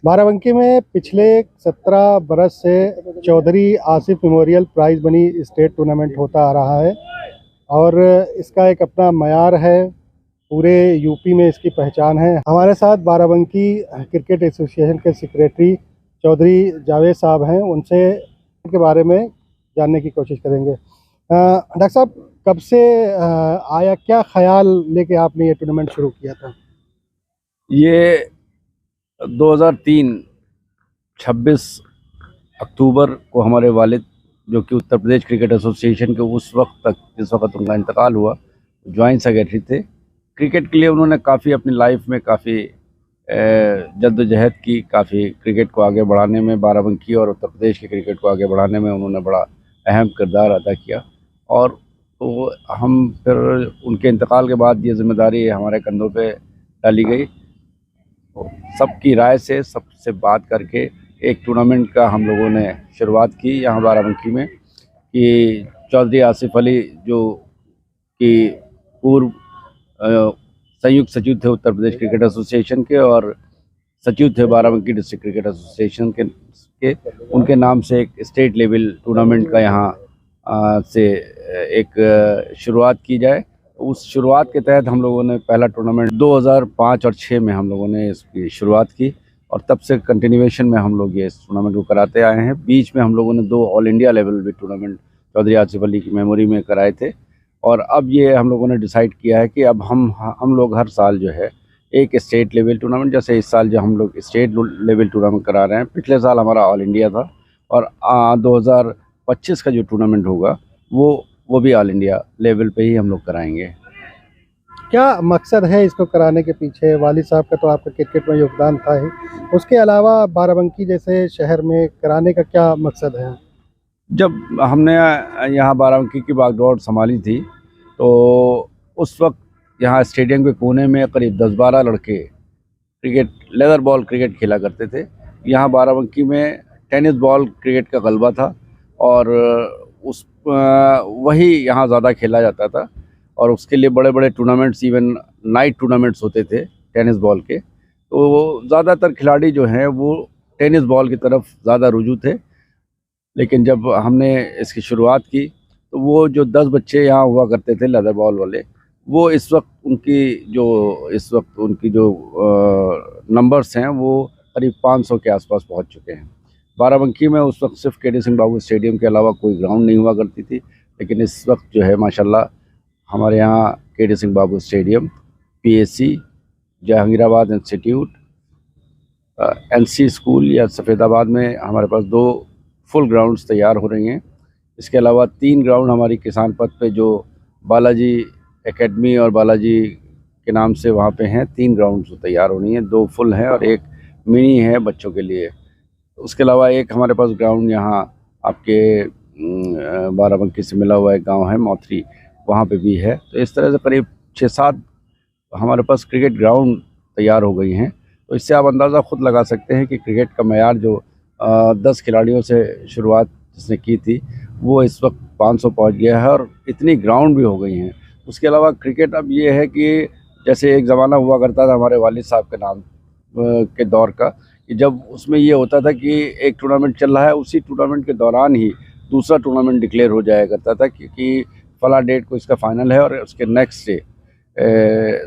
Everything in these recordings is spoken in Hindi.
बाराबंकी में पिछले 17 बरस से Chaudhary Asif memorial prize money state tournament होता आ रहा है और इसका एक अपना मयार है। पूरे यूपी में इसकी पहचान है। हमारे साथ बाराबंकी क्रिकेट एसोसिएशन के सेक्रेटरी चौधरी जावेद साहब हैं, उनसे के बारे में जानने की कोशिश करेंगे। डॉक्टर साहब, कब से आया, क्या ख्याल लेके आपने ये टूर्नामेंट शुरू किया था? ये 2003 26 अक्टूबर को हमारे वालिद, जो कि उत्तर प्रदेश क्रिकेट एसोसिएशन के उस वक्त तक, जिस वक्त उनका इंतकाल हुआ, ज्वाइंट सेक्रेटरी थे। क्रिकेट के लिए उन्होंने काफ़ी अपनी लाइफ में काफ़ी जद्दोजहद की, काफ़ी क्रिकेट को आगे बढ़ाने में, बाराबंकी और उत्तर प्रदेश के क्रिकेट को आगे बढ़ाने में उन्होंने बड़ा अहम किरदार अदा किया। और तो हम फिर उनके इंतकाल के बाद ये जिम्मेदारी हमारे कंधों पे डाली गई। सबकी राय से, सबसे बात करके एक टूर्नामेंट का हम लोगों ने शुरुआत की यहाँ बाराबंकी में, कि चौधरी आसिफ अली, जो कि पूर्व संयुक्त सचिव थे उत्तर प्रदेश क्रिकेट एसोसिएशन के और सचिव थे बाराबंकी डिस्ट्रिक्ट क्रिकेट एसोसिएशन के उनके नाम से एक स्टेट लेवल टूर्नामेंट का यहाँ से एक शुरुआत की जाए। उस शुरुआत के तहत हम लोगों ने पहला टूर्नामेंट 2005 और 6 में हम लोगों ने इसकी शुरुआत की और तब से कंटिन्यूएशन में हम लोग ये इस टूर्नामेंट को कराते आए हैं। बीच में हम लोगों ने 2 ऑल इंडिया लेवल भी टूर्नामेंट चौधरी आसिफ अली की मेमोरी में कराए थे। और अब ये हम लोगों ने डिसाइड किया है कि अब हम लोग हर साल जो है एक स्टेट लेवल टूर्नामेंट, जैसे इस साल जो हम लोग स्टेट लेवल टूर्नामेंट करा रहे हैं, पिछले साल हमारा ऑल इंडिया था, और 2025 का जो टूर्नामेंट होगा वो भी ऑल इंडिया लेवल पे ही हम लोग कराएंगे। क्या मकसद है इसको कराने के पीछे? वालिद साहब का तो आपका क्रिकेट में योगदान था ही, उसके अलावा बाराबंकी जैसे शहर में कराने का क्या मकसद है? जब हमने यहाँ बाराबंकी की बागडोर संभाली थी, तो उस वक्त यहाँ स्टेडियम के कोने में करीब 10-12 लड़के क्रिकेट, लेदर बॉल क्रिकेट खेला करते थे। यहाँ बाराबंकी में टेनिस बॉल क्रिकेट का गलबा था और वही यहाँ ज़्यादा खेला जाता था, और उसके लिए बड़े बड़े टूर्नामेंट्स, इवन नाइट टूर्नामेंट्स होते थे टेनिस बॉल के। तो ज़्यादातर खिलाड़ी जो हैं वो टेनिस बॉल की तरफ ज़्यादा रुझू थे। लेकिन जब हमने इसकी शुरुआत की तो वो जो 10 बच्चे यहाँ हुआ करते थे लेदर बॉल वाले, वो इस वक्त उनकी जो नंबर्स हैं वो करीब 500 के आसपास पहुँच चुके हैं। बाराबंकी में उस वक्त सिर्फ के.डी. सिंह बाबू स्टेडियम के अलावा कोई ग्राउंड नहीं हुआ करती थी, लेकिन इस वक्त जो है माशाल्लाह हमारे यहाँ K D. Singh Babu stadium, PAC, Jahangirabad institute, NC school या सफ़ेदाबाद में हमारे पास 2 फुल ग्राउंड्स तैयार हो रही हैं। इसके अलावा 3 ग्राउंड हमारी किसान पथ पे, जो बालाजी एकेडमी और बालाजी के नाम से वहाँ पे हैं, 3 ग्राउंड तैयार हो रही हैं। 2 फुल हैं और एक मिनी है बच्चों के लिए। उसके अलावा एक हमारे पास ग्राउंड यहाँ आपके बाराबंकी से मिला हुआ एक गांव है मौथरी, वहाँ पे भी है। तो इस तरह से करीब 6-7 हमारे पास क्रिकेट ग्राउंड तैयार हो गई हैं। तो इससे आप अंदाज़ा खुद लगा सकते हैं कि क्रिकेट का मयार जो 10 खिलाड़ियों से शुरुआत जिसने की थी, वो इस वक्त 500 पहुंच गया है और इतनी ग्राउंड भी हो गई हैं। उसके अलावा क्रिकेट अब ये है कि जैसे एक ज़माना हुआ करता था हमारे वालिद साहब के नाम के दौर का, कि जब उसमें ये होता था कि एक टूर्नामेंट चल रहा है, उसी टूर्नामेंट के दौरान ही दूसरा टूर्नामेंट डिक्लेयर हो जाया करता था, क्योंकि फला डेट को इसका फाइनल है और उसके नेक्स्ट डे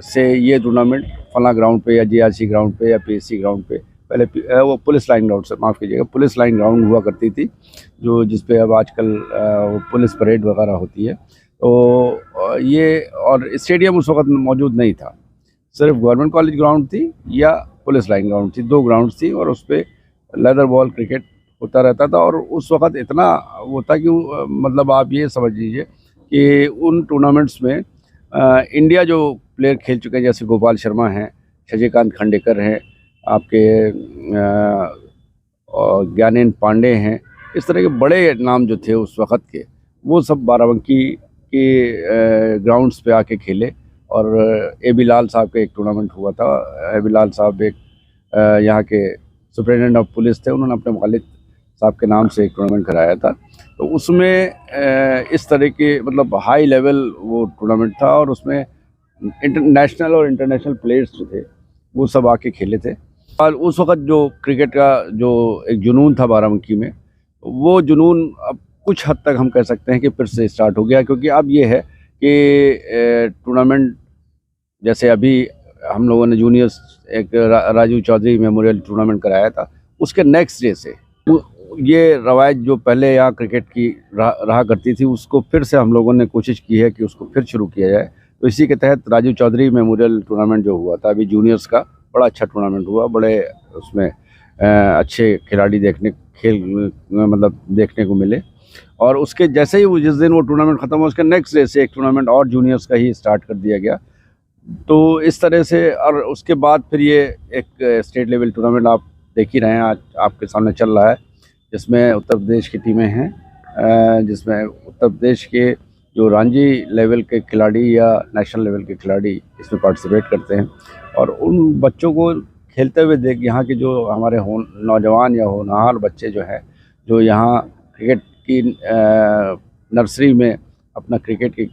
से ये टूर्नामेंट फला ग्राउंड पे या जीआरसी ग्राउंड पे या पीएससी ग्राउंड पे, पहले वो पुलिस लाइन ग्राउंड से, माफ़ कीजिएगा, पुलिस लाइन ग्राउंड हुआ करती थी, जो जिस पे अब आजकल वो पुलिस परेड वगैरह होती है। तो ये, और स्टेडियम उस वक्त मौजूद नहीं था, सिर्फ गवर्नमेंट कॉलेज ग्राउंड थी या पुलिस लाइन ग्राउंड थी, 2 ग्राउंड थी, और उस पर लेदर बॉल क्रिकेट होता रहता था। और उस वक्त इतना वो था कि मतलब आप ये समझ लीजिए कि उन टूर्नामेंट्स में इंडिया जो प्लेयर खेल चुके हैं, जैसे गोपाल शर्मा हैं, शशिकांत खंडेकर हैं, आपके ज्ञानेंद्र पांडे हैं, इस तरह के बड़े नाम जो थे उस वक़्त के, वो सब बाराबंकी के ग्राउंड्स पे आके खेले। और ए.बी. लाल साहब का एक टूर्नामेंट हुआ था। ए.बी. लाल साहब एक यहाँ के सुपरिटेंडेंट ऑफ पुलिस थे, उन्होंने अपने वालिद साहब के नाम से एक टूर्नामेंट कराया था। तो उसमें इस तरह के मतलब हाई लेवल वो टूर्नामेंट था, और उसमें नेशनल और इंटरनेशनल प्लेयर्स जो थे वो सब आके खेले थे। और उस वक्त जो क्रिकेट का जो एक जुनून था बाराबंकी में, वो जुनून अब कुछ हद तक हम कह सकते हैं कि फिर से स्टार्ट हो गया, क्योंकि अब ये है कि टूर्नामेंट जैसे अभी हम लोगों ने जूनियर्स एक राजीव चौधरी मेमोरियल टूर्नामेंट कराया था, उसके नेक्स्ट डे से ये रवायत जो पहले यहाँ क्रिकेट की रहा करती थी, उसको फिर से हम लोगों ने कोशिश की है कि उसको फिर शुरू किया जाए। तो इसी के तहत राजीव चौधरी मेमोरियल टूर्नामेंट जो हुआ था अभी जूनियर्स का, बड़ा अच्छा टूर्नामेंट हुआ, बड़े उसमें अच्छे खिलाड़ी मतलब देखने को मिले। और उसके जैसे ही वो जिस दिन वो टूर्नामेंट ख़त्म हुआ, उसके नेक्स्ट डे से एक टूर्नामेंट और जूनियर्स का ही स्टार्ट कर दिया गया। तो इस तरह से, और उसके बाद फिर ये एक स्टेट लेवल टूर्नामेंट आप देख ही रहे हैं, आज आपके सामने चल रहा है, जिसमें उत्तर प्रदेश की टीमें हैं, जिसमें उत्तर प्रदेश के जो रणजी लेवल के खिलाड़ी या नेशनल लेवल के खिलाड़ी इसमें पार्टिसिपेट करते हैं। और उन बच्चों को खेलते हुए देख, यहाँ के जो हमारे नौजवान या होनहार बच्चे जो हैं, जो यहाँ क्रिकेट की नर्सरी में अपना क्रिकेट की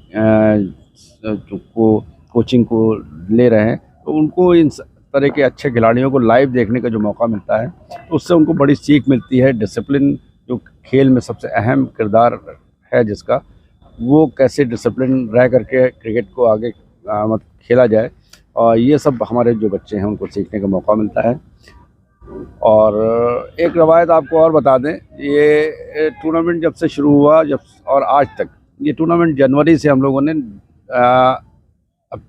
कोचिंग को ले रहे हैं, तो उनको इन तरह के अच्छे खिलाड़ियों को लाइव देखने का जो मौका मिलता है, तो उससे उनको बड़ी सीख मिलती है। डिसिप्लिन जो खेल में सबसे अहम किरदार है जिसका, वो कैसे डिसिप्लिन रह करके क्रिकेट को आगे खेला जाए, और ये सब हमारे जो बच्चे हैं उनको सीखने का मौका मिलता है। और एक रवायत आपको और बता दें, ये टूर्नामेंट जब से शुरू हुआ और आज तक, ये टूर्नामेंट जनवरी से हम लोगों ने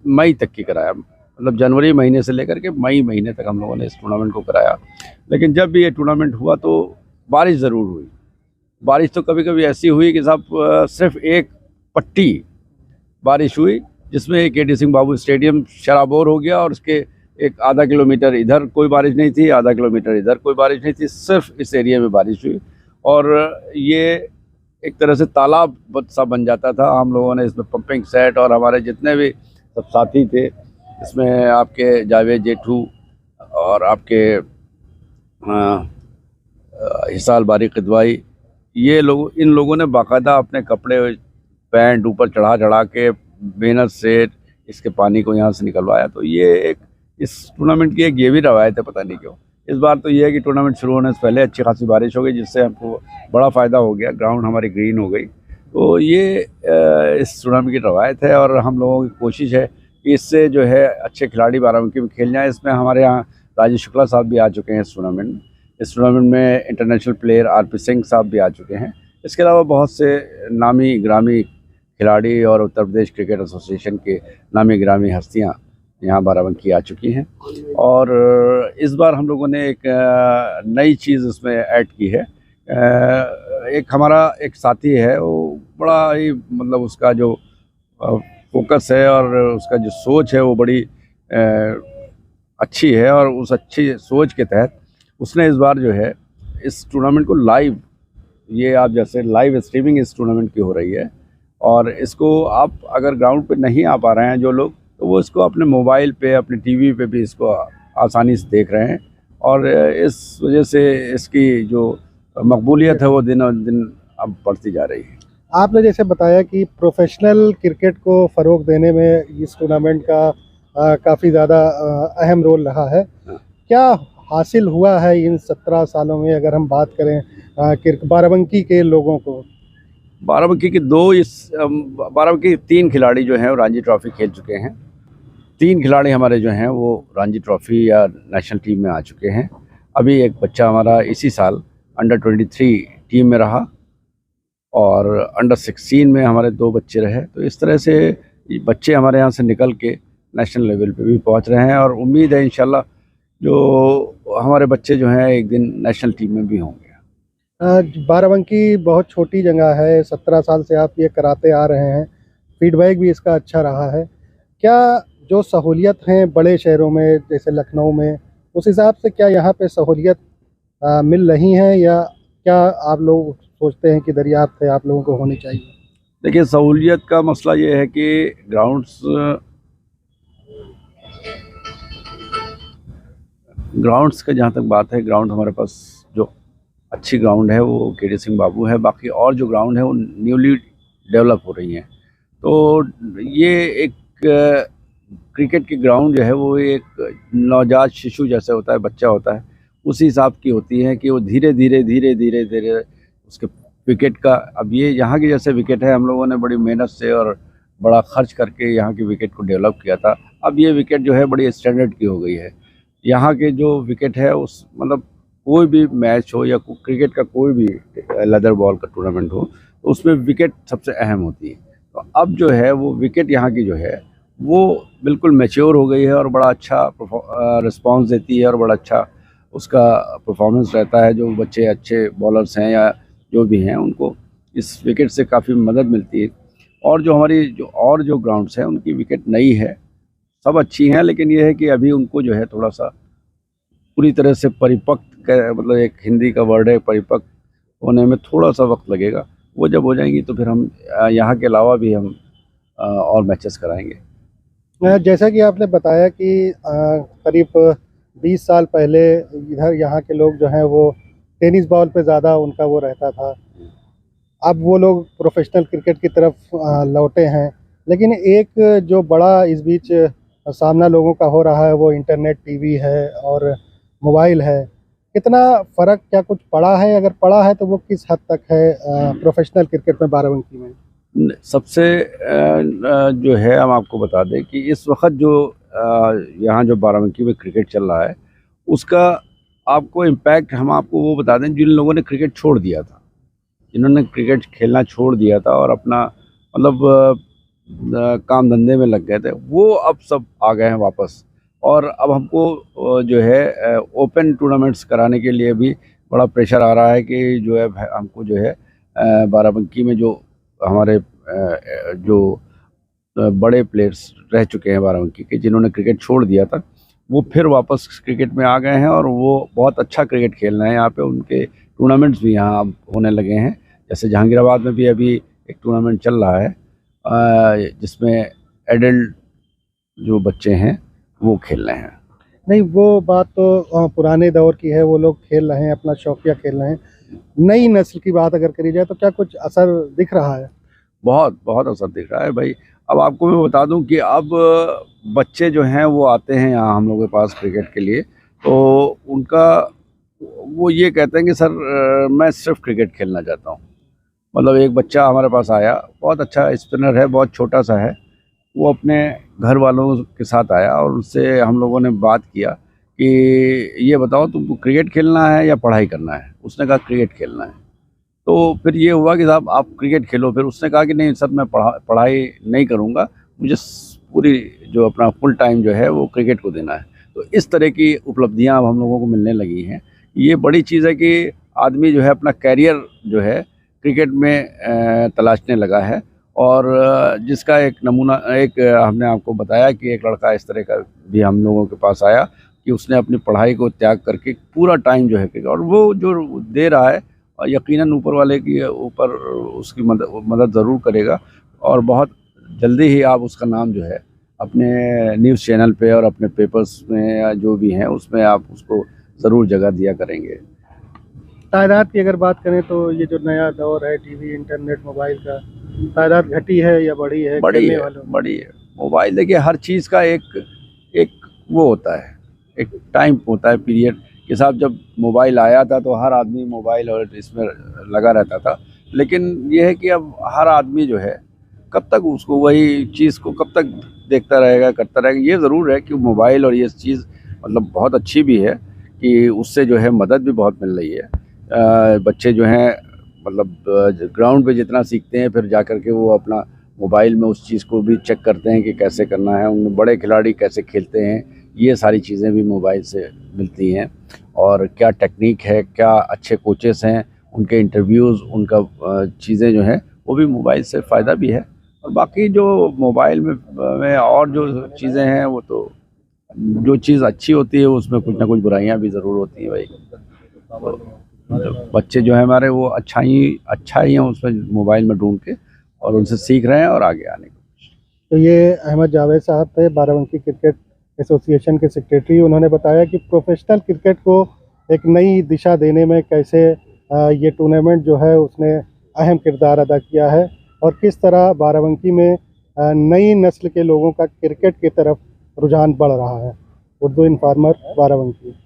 मई तक की कराया, मतलब जनवरी महीने से लेकर के मई महीने तक हम लोगों ने इस टूर्नामेंट को कराया। लेकिन जब भी ये टूर्नामेंट हुआ तो बारिश ज़रूर हुई। बारिश तो कभी कभी ऐसी हुई कि साहब सिर्फ एक पट्टी बारिश हुई, जिसमें के.डी. सिंह बाबू स्टेडियम शराबोर हो गया, और उसके एक आधा किलोमीटर इधर कोई बारिश नहीं थी, आधा किलोमीटर इधर कोई बारिश नहीं थी, सिर्फ इस एरिया में बारिश हुई। और ये एक तरह से तालाब सा बन जाता था। हम लोगों ने इसमें पंपिंग सेट और हमारे जितने भी सब साथी थे, इसमें आपके जावेद जेठू और आपके हिसाल बारी किदवाई, ये लोग, इन लोगों ने बाकायदा अपने कपड़े पैंट ऊपर चढ़ा के मेहनत से इसके पानी को यहाँ से निकलवाया। तो ये एक इस टूर्नामेंट की एक ये भी रवायत है, पता नहीं क्यों। इस बार तो ये है कि टूर्नामेंट शुरू होने से पहले अच्छी खासी बारिश हो गई, जिससे हमको बड़ा फ़ायदा हो गया, ग्राउंड हमारी ग्रीन हो गई। तो ये इस टूर्नामेंट की रवायत है, और हम लोगों की कोशिश है कि इससे जो है अच्छे खिलाड़ी बाराबंकी में खेल जाएँ। इसमें हमारे यहाँ राजेश शुक्ला साहब भी आ चुके हैं इस टूर्नामेंट में इंटरनेशनल प्लेयर आर.पी. सिंह साहब भी आ चुके हैं। इसके अलावा बहुत से नामी ग्रामी खिलाड़ी और उत्तर प्रदेश क्रिकेट एसोसिएशन के नामी ग्रामी हस्तियाँ यहाँ बाराबंकी आ चुकी हैं। और इस बार हम लोगों ने एक नई चीज़ इसमें ऐड की है। एक हमारा एक साथी है, वो बड़ा ही मतलब उसका जो फोकस है और उसका जो सोच है वो बड़ी अच्छी है, और उस अच्छी सोच के तहत उसने इस बार जो है इस टूर्नामेंट को लाइव, ये आप जैसे लाइव स्ट्रीमिंग इस टूर्नामेंट की हो रही है, और इसको आप अगर ग्राउंड पे नहीं आ पा रहे हैं जो लोग, तो वो इसको अपने मोबाइल पे, अपने टीवी पे भी इसको आसानी से देख रहे हैं। और इस वजह से इसकी जो मकबूलियत है वो दिन दिन अब बढ़ती जा रही है। आपने जैसे बताया कि प्रोफेशनल क्रिकेट को फ़रोग देने में इस टूर्नामेंट का काफ़ी ज़्यादा अहम रोल रहा है। क्या हासिल हुआ है इन 17 सालों में, अगर हम बात करें बाराबंकी के लोगों को? बाराबंकी के बाराबंकी के 3 खिलाड़ी जो हैं वो रणजी ट्रॉफी खेल चुके हैं। 3 खिलाड़ी हमारे जो हैं वो रणजी ट्रॉफी या नेशनल टीम में आ चुके हैं। अभी एक बच्चा हमारा इसी साल अंडर 23 टीम में रहा, और अंडर 16 में हमारे 2 बच्चे रहे। तो इस तरह से बच्चे हमारे यहाँ से निकल के नेशनल लेवल पे भी पहुँच रहे हैं, और उम्मीद है इंशाल्लाह जो हमारे बच्चे जो हैं एक दिन नेशनल टीम में भी होंगे। बाराबंकी बहुत छोटी जगह है, 17 साल से आप ये कराते आ रहे हैं, फीडबैक भी इसका अच्छा रहा है। क्या जो सहूलियत हैं बड़े शहरों में जैसे लखनऊ में, उस हिसाब से क्या यहाँ पे सहूलियत मिल रही हैं, या क्या आप लोग सोचते हैं कि दरियाफ्त है आप लोगों को होनी चाहिए? देखिए, सहूलियत का मसला ये है कि ग्राउंड्स का जहाँ तक बात है, ग्राउंड हमारे पास जो अच्छी ग्राउंड है वो के.डी. सिंह बाबू है। बाकी और जो ग्राउंड है वो न्यूली डेवलप हो रही हैं। तो ये एक क्रिकेट की ग्राउंड जो है वो एक नवजात शिशु जैसे होता है, बच्चा होता है, उसी हिसाब की होती है कि वो धीरे धीरे धीरे धीरे धीरे उसके विकेट का, अब ये यहाँ की जैसे विकेट है, हम लोगों ने बड़ी मेहनत से और बड़ा खर्च करके यहाँ की विकेट को डेवलप किया था। अब ये विकेट जो है बड़ी स्टैंडर्ड की हो गई है। यहाँ के जो विकेट है उस मतलब कोई भी मैच हो या क्रिकेट का कोई भी लेदर बॉल का टूर्नामेंट हो, तो उसमें विकेट सबसे अहम होती है। तो अब जो है वो विकेट यहाँ की जो है वो बिल्कुल मैच्योर हो गई है और बड़ा अच्छा रिस्पांस देती है और बड़ा अच्छा उसका परफॉर्मेंस रहता है। जो बच्चे अच्छे बॉलर्स हैं या जो भी हैं उनको इस विकेट से काफ़ी मदद मिलती है। और जो हमारी जो ग्राउंड्स हैं उनकी विकेट नई है, सब अच्छी हैं, लेकिन ये है कि अभी उनको जो है थोड़ा सा पूरी तरह से परिपक्व, मतलब एक हिंदी का वर्ड है परिपक्व होने में थोड़ा सा वक्त लगेगा। वो जब हो जाएंगी तो फिर हम यहाँ के अलावा भी हम और मैचेस कराएंगे। जैसा कि आपने बताया कि करीब 20 साल पहले इधर यहाँ के लोग जो हैं वो टेनिस बॉल पे ज़्यादा उनका वो रहता था। अब वो लोग प्रोफेशनल क्रिकेट की तरफ लौटे हैं। लेकिन एक जो बड़ा इस बीच सामना लोगों का हो रहा है वो इंटरनेट, टीवी है और मोबाइल है। कितना फ़र्क, क्या कुछ पड़ा है? अगर पड़ा है तो वो किस हद तक है प्रोफेशनल क्रिकेट में बाराबंकी में? सबसे जो है हम आपको बता दें कि इस वक्त जो यहाँ जो बाराबंकी में क्रिकेट चल रहा है उसका आपको इम्पैक्ट हम आपको वो बता दें जिन लोगों ने क्रिकेट छोड़ दिया था, जिन्होंने क्रिकेट खेलना छोड़ दिया था और अपना मतलब काम धंधे में लग गए थे, वो अब सब आ गए हैं वापस। और अब हमको जो है ओपन टूर्नामेंट्स कराने के लिए भी बड़ा प्रेशर आ रहा है कि जो है हमको जो है बाराबंकी में जो हमारे जो बड़े प्लेयर्स रह चुके हैं बाराबंकी के, जिन्होंने क्रिकेट छोड़ दिया था, वो फिर वापस क्रिकेट में आ गए हैं और वो बहुत अच्छा क्रिकेट खेल रहे हैं। यहाँ पे उनके टूर्नामेंट्स भी यहाँ होने लगे हैं। जैसे जहांगीराबाद में भी अभी एक टूर्नामेंट चल रहा है जिसमें एडल्ट जो बच्चे हैं वो खेल रहे हैं। नहीं, वो बात तो पुराने दौर की है, वो लोग खेल रहे हैं, अपना शौकिया खेल रहे हैं। नई नस्ल की बात अगर करी जाए तो क्या कुछ असर दिख रहा है? बहुत बहुत असर दिख रहा है भाई। अब आपको मैं बता दूं कि अब बच्चे जो हैं वो आते हैं यहाँ हम लोगों के पास क्रिकेट के लिए, तो उनका वो ये कहते हैं कि सर मैं सिर्फ क्रिकेट खेलना चाहता हूँ। मतलब एक बच्चा हमारे पास आया, बहुत अच्छा स्पिनर है, बहुत छोटा सा है, वो अपने घर वालों के साथ आया और उससे हम लोगों ने बात किया कि ये बताओ तुमको क्रिकेट खेलना है या पढ़ाई करना है। उसने कहा क्रिकेट खेलना है। तो फिर ये हुआ कि साहब आप क्रिकेट खेलो। फिर उसने कहा कि नहीं सर मैं पढ़ाई नहीं करूँगा, मुझे पूरी जो अपना फुल टाइम जो है वो क्रिकेट को देना है। तो इस तरह की उपलब्धियां अब हम लोगों को मिलने लगी हैं। ये बड़ी चीज़ है कि आदमी जो है अपना कैरियर जो है क्रिकेट में तलाशने लगा है। और जिसका एक नमूना हमने आपको बताया कि एक लड़का इस तरह का भी हम लोगों के पास आया कि उसने अपनी पढ़ाई को त्याग करके पूरा टाइम जो है क्रिकेट, और वो जो दे रहा है और यकीनन ऊपर वाले की ऊपर उसकी मदद ज़रूर करेगा। और बहुत जल्दी ही आप उसका नाम जो है अपने न्यूज़ चैनल पे और अपने पेपर्स में या जो भी हैं उसमें आप उसको ज़रूर जगह दिया करेंगे। तादाद की अगर बात करें तो ये जो नया दौर है टीवी, इंटरनेट, मोबाइल का, तादाद घटी है या बढ़ी है खेलने वालों? बड़ी है। मोबाइल देखिए हर चीज़ का एक एक वो होता है, एक टाइम होता है, पीरियड के साथ। जब मोबाइल आया था तो हर आदमी मोबाइल और इसमें लगा रहता था। लेकिन ये है कि अब हर आदमी जो है कब तक उसको वही चीज़ को कब तक देखता रहेगा, करता रहेगा। ये ज़रूर है कि मोबाइल और ये चीज़ मतलब बहुत अच्छी भी है कि उससे जो है मदद भी बहुत मिल रही है। बच्चे जो हैं मतलब ग्राउंड पे जितना सीखते हैं फिर जा कर के वो अपना मोबाइल में उस चीज़ को भी चेक करते हैं कि कैसे करना है, उनमें बड़े खिलाड़ी कैसे खेलते हैं, ये सारी चीज़ें भी मोबाइल से मिलती हैं। और क्या टेक्निक है, क्या अच्छे कोचेस हैं, उनके इंटरव्यूज़, उनका चीज़ें जो हैं वो भी मोबाइल से फ़ायदा भी है। और बाकी जो मोबाइल में और जो चीज़ें हैं वो तो जो चीज़ अच्छी होती है उसमें कुछ ना कुछ बुराइयां भी ज़रूर होती हैं भाई। तो बच्चे जो है हमारे वो अच्छा ही हैं उसमें मोबाइल में ढूंढ के और उनसे सीख रहे हैं और आगे आने को। तो ये अहमद जावेद साहब थे, बाराबंकी क्रिकेट एसोसिएशन के सेक्रेटरी। उन्होंने बताया कि प्रोफेशनल क्रिकेट को एक नई दिशा देने में कैसे ये टूर्नामेंट जो है उसने अहम किरदार अदा किया है और किस तरह बाराबंकी में नई नस्ल के लोगों का क्रिकेट की तरफ रुझान बढ़ रहा है। उर्दू इन्फॉर्मर बाराबंकी।